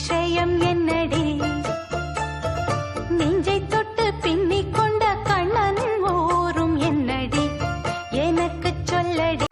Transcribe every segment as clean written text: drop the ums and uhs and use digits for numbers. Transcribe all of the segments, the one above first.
விஷயம் என்னடி நெஞ்சை தொட்டு பின்னிக் கொண்ட கண்ணன் ஓரும் என்னடி எனக்கு சொல்லடி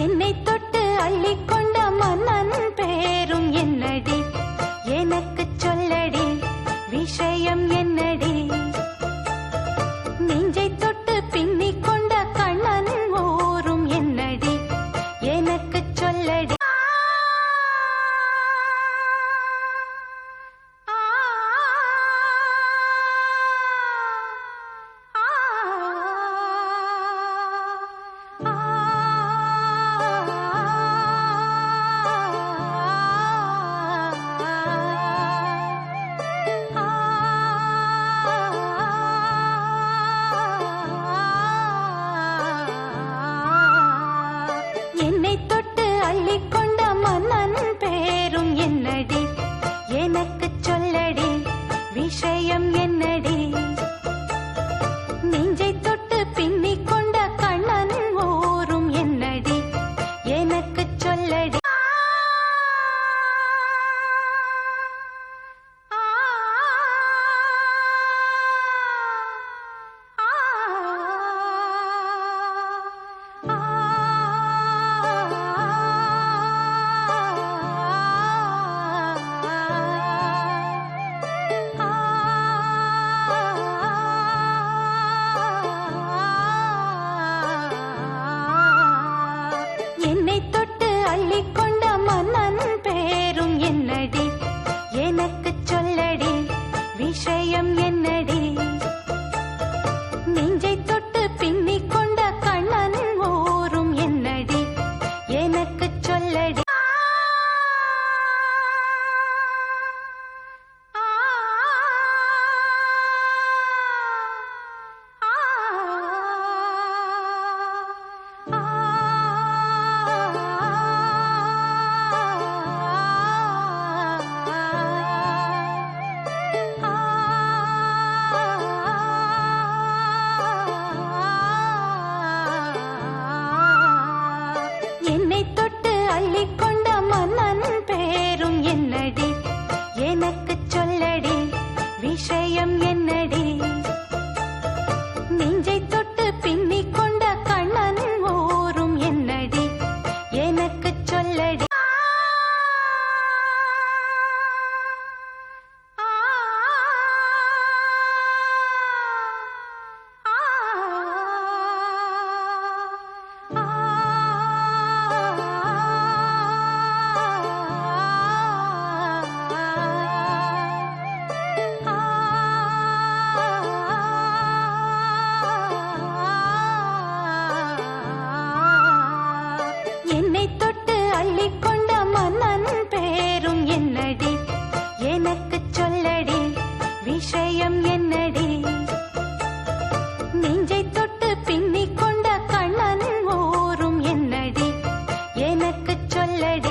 என்னை தொட்டு அள்ளிக்கொண்ட மன்னன் பேரும் என்னடி எனக்கு சொல்லடி விஷயம் என்னடி நெஞ்சை தொட்டு பின்னிக் கொண்ட கண்ணன் ஓரும் என்னடி எனக்கு சொல்லடி என்னை தொட்டு அள்ளிக்கொண்ட மன்னன் பேரும் என்னடி எனக்கு சொல்லடி விஷயம் என்னடி நெஞ்சை தொட்டு பின்னிக் கொண்ட கண்ணன் ஓரும் என்னடி எனக்கு சொல்லடி என்னை தொட்டு அள்ளிக்கொண்ட மன்னன் பேரும் என்னடி எனக்கு சொல்லடி விஷயம் என்னடி நெஞ்சை தொட்டு பின்னிக் கொண்ட கண்ணன் ஓரும் என்னடி எனக்கு சொல்லடி என்னை தொட்டு அள்ளிக்கொண்ட மன்னன் பேரும் என்னடி எனக்கு சொல்லடி விஷயம் என்னடி நெஞ்சை தொட்டு பின்னிக் கொண்ட கண்ணன் ஓரும் என்னடி எனக்கு சொல்லடி என்னை தொட்டு அள்ளிக்கொண்ட மன்னன் பேரும் என்னடி எனக்கு சொல்லடி விஷயம் என்னடி நெஞ்சை தொட்டு பின்னிக் கொண்ட கண்ணன் ஓரும் என்னடி எனக்கு சொல்லடி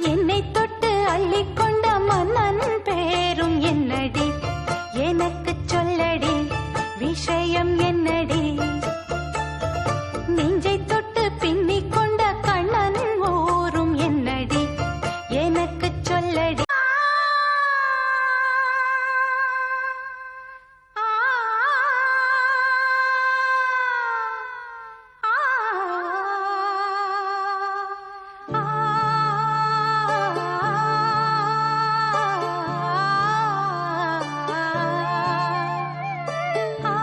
என்னை தொட்டு அள்ளிக்கொண்ட மன்னன் பேரும் என்னடி எனக்கு சொல்லடி விஷயம் என்னடி நெஞ்சை தொட்டு பின்னிக் கொண்ட கண்ணன் ஓரும் என்னடி எனக்கு சொல்லடி ஆ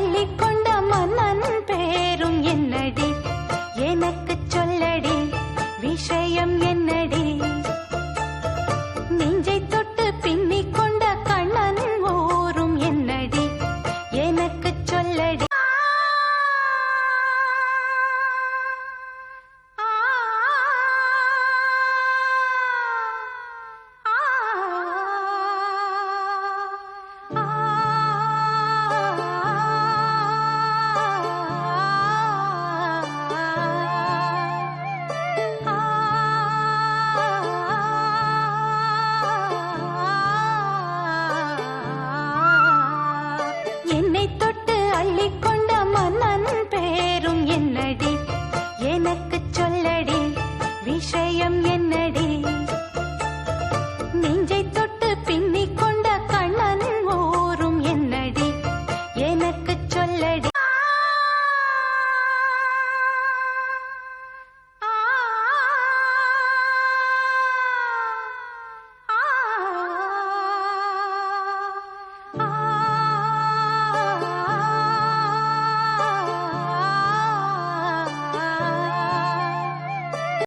அள்ளிக்கொண்ட மன்னன் பேரும் என்னடி எனக்கு சொல்லடி விஷயம் என்னடி நெஞ்சை தொட்டு பின்னிக் கொண்ட கண்ணன் ஊரும் என்னடி எனக்கு சொல்லடி